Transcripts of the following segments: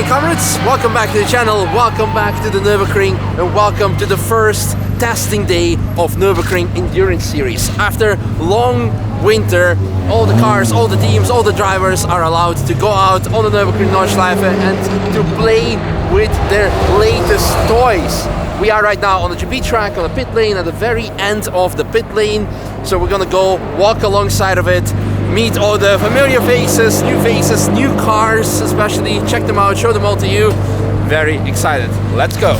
comrades, welcome back to the channel, welcome back to the Nürburgring, and welcome to the first testing day of Nürburgring Endurance Series. After long winter, all the cars, all the teams, all the drivers are allowed to go out on the Nürburgring Nordschleife and to play with their latest toys. We are right now on the GP track, on the pit lane, at the very end of the pit lane. So we're gonna go walk alongside of it, meet all the familiar faces, new cars especially, check them out, show them all to you. Very excited. Let's go.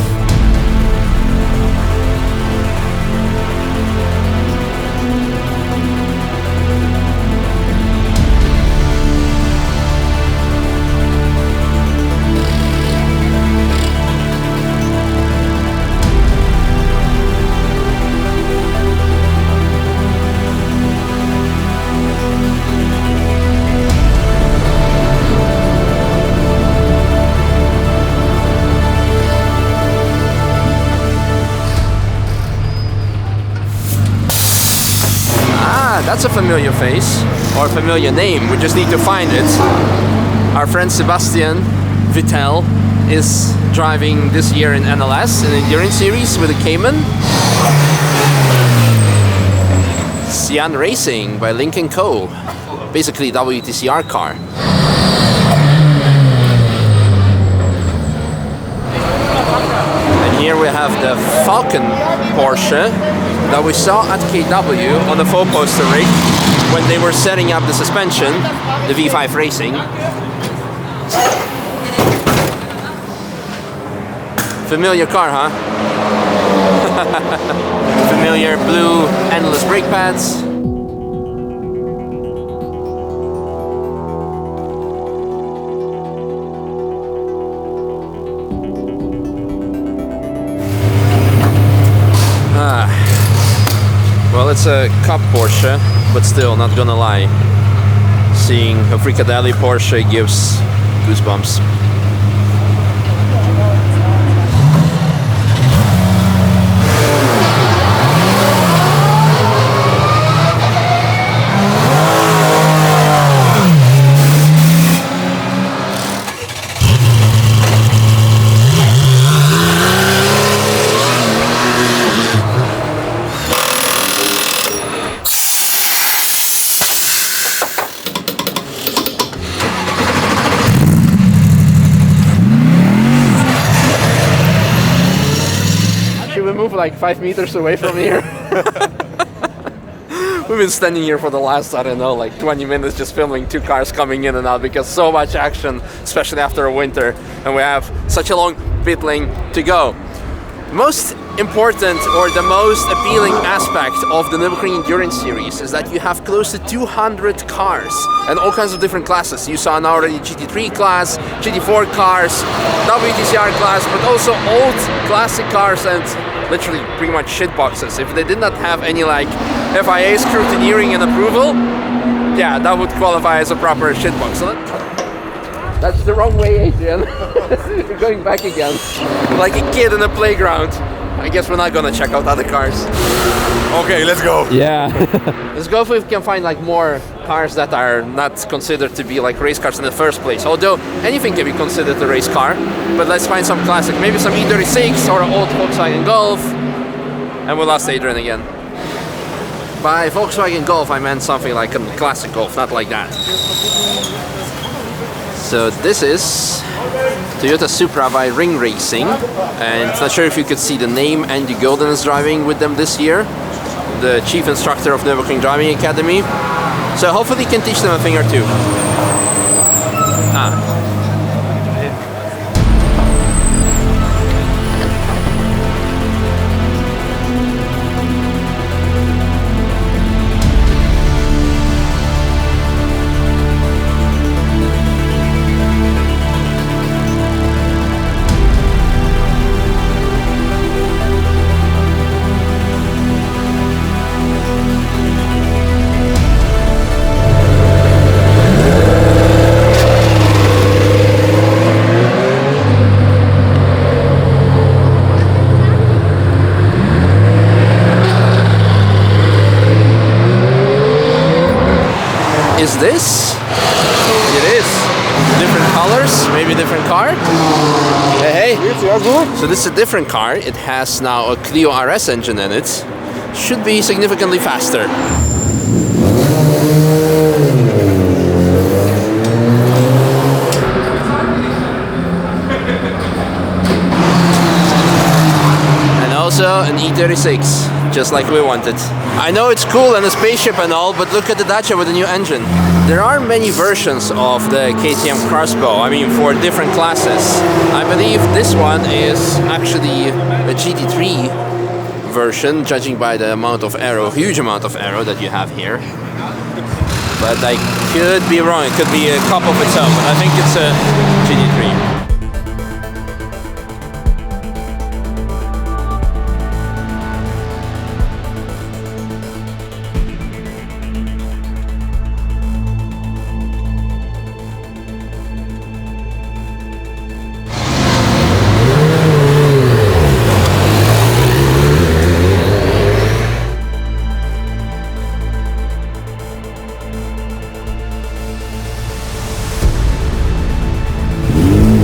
That's a familiar face, or a familiar name, we just need to find it. Our friend Sebastian Vittel is driving this year in NLS, an Endurance Series with a Cayman. Manthey-Racing by Link & Co. Basically WTCR car. And here we have the Falcon Porsche that we saw at KW on the 4-poster rig when they were setting up the suspension, the V5 Racing. Familiar car, huh? Familiar blue endless brake pads. Well, it's a Cup Porsche, but still, not gonna lie, seeing a Fricadeli Porsche gives goosebumps. Move like 5 meters away from here. We've been standing here for the last, I don't know, like 20 minutes just filming 2 cars coming in and out because so much action, especially after a winter, and we have such a long pit lane to go. Most important, or the most appealing aspect of the Nürburgring Endurance Series is that you have close to 200 cars and all kinds of different classes. You saw now already GT3 class, GT4 cars, WTCR class, but also old classic cars and literally pretty much shit boxes. If they did not have any like FIA scrutineering and approval, yeah, that would qualify as a proper shit box. So that's the wrong way, Adrian. You're going back again. Like a kid in a playground. I guess we're not gonna check out other cars. Okay, let's go. Yeah. Let's go if we can find like more cars that are not considered to be like race cars in the first place. Although anything can be considered a race car. But let's find some classic, maybe some E36 or an old Volkswagen Golf. And we lost Adrian again. By Volkswagen Golf I meant something like a classic Golf, not like that. So this is Toyota Supra by Ring Racing, and not sure if you could see the name. Andy Golden is driving with them this year, the chief instructor of Nürburgring Driving Academy. So hopefully he can teach them a thing or two. colors, maybe a different car. Hey, so this is a different car. It has now a Clio RS engine in it. Should be significantly faster. And also an E36, just like we wanted. I know it's cool and a spaceship and all, but look at the Dacia with a new engine. There are many versions of the KTM Crossbow, I mean for different classes. I believe this one is actually a GT3 version, judging by the amount of aero, huge amount of aero that you have here. But I could be wrong, it could be a cup of its own, but I think it's a GT3.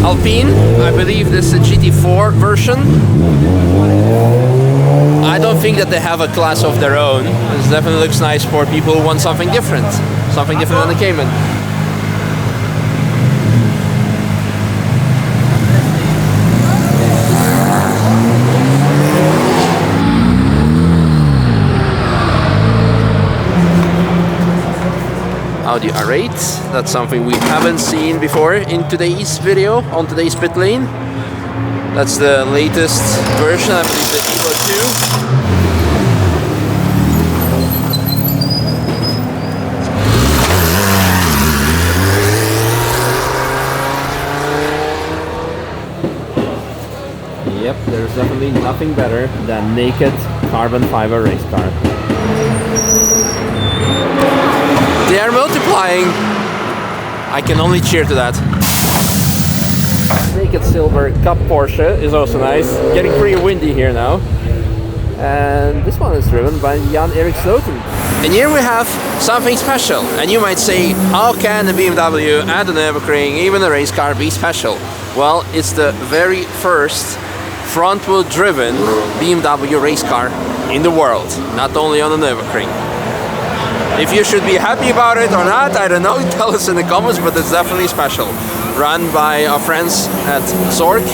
Alpine, I believe this is a GT4 version. I don't think that they have a class of their own. This definitely looks nice for people who want something different than the Cayman. Audi R8, that's something we haven't seen before in today's video, on today's pit lane. That's the latest version, I believe the Evo 2. Yep, there's definitely nothing better than naked carbon fiber race car. They are multiplying. I can only cheer to that. Naked silver Cup Porsche is also nice. Getting pretty windy here now. And this one is driven by Jan-Erik Sloten. And here we have something special. And you might say, how can a BMW and a Nürburgring, even a race car, be special? Well, it's the very first front-wheel driven BMW race car in the world, not only on the Nürburgring. If you should be happy about it or not, I don't know, tell us in the comments, but it's definitely special. Run by our friends at Zork.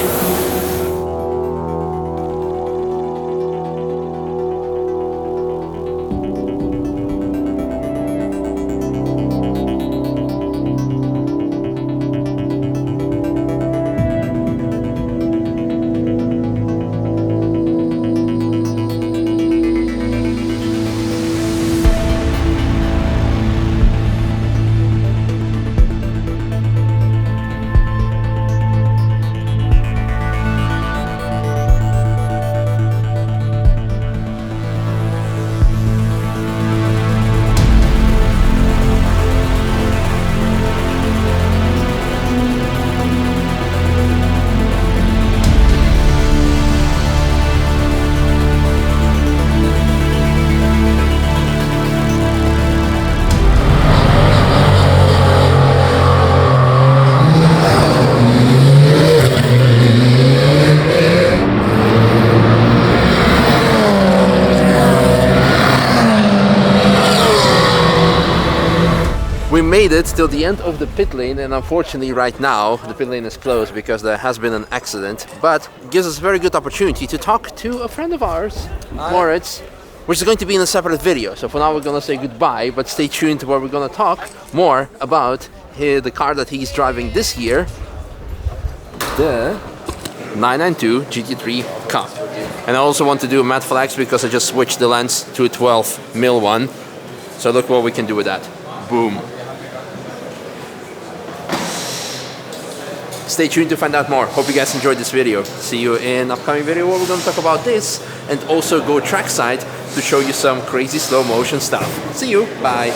We made it till the end of the pit lane, and unfortunately right now the pit lane is closed because there has been an accident, but it gives us a very good opportunity to talk to a friend of ours, Moritz, which is going to be in a separate video. So for now we're gonna say goodbye, but stay tuned to where we're gonna talk more about the car that he's driving this year, the 992 GT3 Cup. And I also want to do a matte flags because I just switched the lens to a 12mm one. So look what we can do with that. Boom. Stay tuned to find out more. Hope you guys enjoyed this video. See you in an upcoming video where we're going to talk about this and also go trackside to show you some crazy slow motion stuff. See you. Bye.